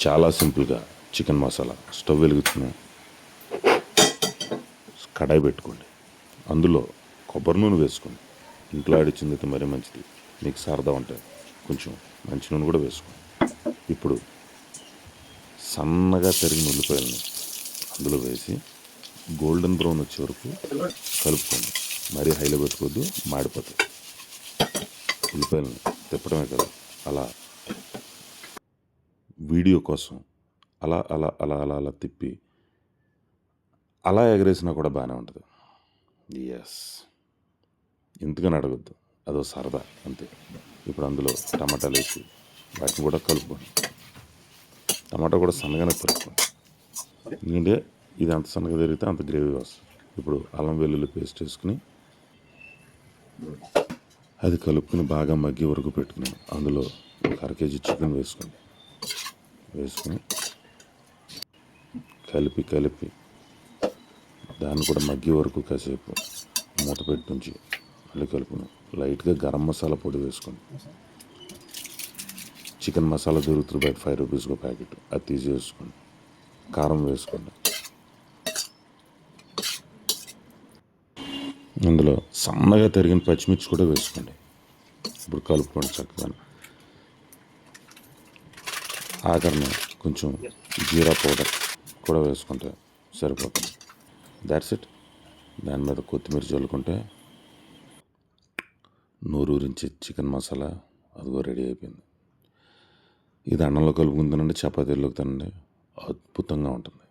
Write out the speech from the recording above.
చాలా సింపుల్గా chicken masala stove వెలుగుతున్నాం, కడాయి పెట్టుకోండి. అందులో కొబ్బరి నూనె వేసుకోండి. ఇంట్లో ఆడిచ్చింది అయితే మరీ మంచిది. మీకు సరదా ఉంటే కొంచెం మంచి నూనె కూడా వేసుకోండి. ఇప్పుడు సన్నగా తరిగిన ఉల్లిపాయలని అందులో వేసి గోల్డెన్ బ్రౌన్ వచ్చే వరకు కలుపుకోండి. మరీ హైలో పెట్టుకోవద్దు, మాడిపోతాయి. ఉల్లిపాయలని తిప్పడమే కదా, అలా వీడియో కోసం అలా అలా అలా అలా అలా తిప్పి అలా ఎగరేసినా కూడా బాగానే ఉంటుంది. ఎస్, ఎందుకని అడగద్దు, అదో సరదా అంతే. ఇప్పుడు అందులో టమాటాలు వేసి వాటిని కూడా కలుపుకోండి. టమాటా కూడా సన్నగానే కలుపుకోండి, ఎందుకంటే ఇది అంత సన్నగా తిరిగితే అంత గ్రేవీ వస్తుంది. ఇప్పుడు అల్లం వెల్లుల్లి పేస్ట్ వేసుకుని అది కలుపుకుని బాగా మగ్గి వరకు పెట్టుకుని అందులో ఒక 1/2 కేజీ చికెన్ వేసుకుని కలిపి దాన్ని కూడా మగ్గి వరకు కాసేపు మూత పెట్టి ఉంచి మళ్ళీ కలుపుకుని లైట్గా గరం మసాలా పొడి వేసుకోండి. చికెన్ మసాలా దొరుకుతుంది బయట 5 రూపీస్కి ఒక ప్యాకెట్, అది తీసి వేసుకోండి. కారం వేసుకోండి. అందులో సన్నగా తరిగిన పచ్చిమిర్చి కూడా వేసుకోండి. ఇప్పుడు కలుపుకోండి చక్కగా. ఆఖరిని కొంచెం జీరా పౌడర్ కూడా వేసుకుంటే సరిపోతుంది. That's it. దాని మీద కొత్తిమీర చల్లుకుంటే నోరూరించే చికెన్ మసాలా అదిగో రెడీ అయిపోయింది. ఇది అన్నంలో కలుపుకుని తినండి, చపాతీలోకి తినండి, అద్భుతంగా ఉంటుంది.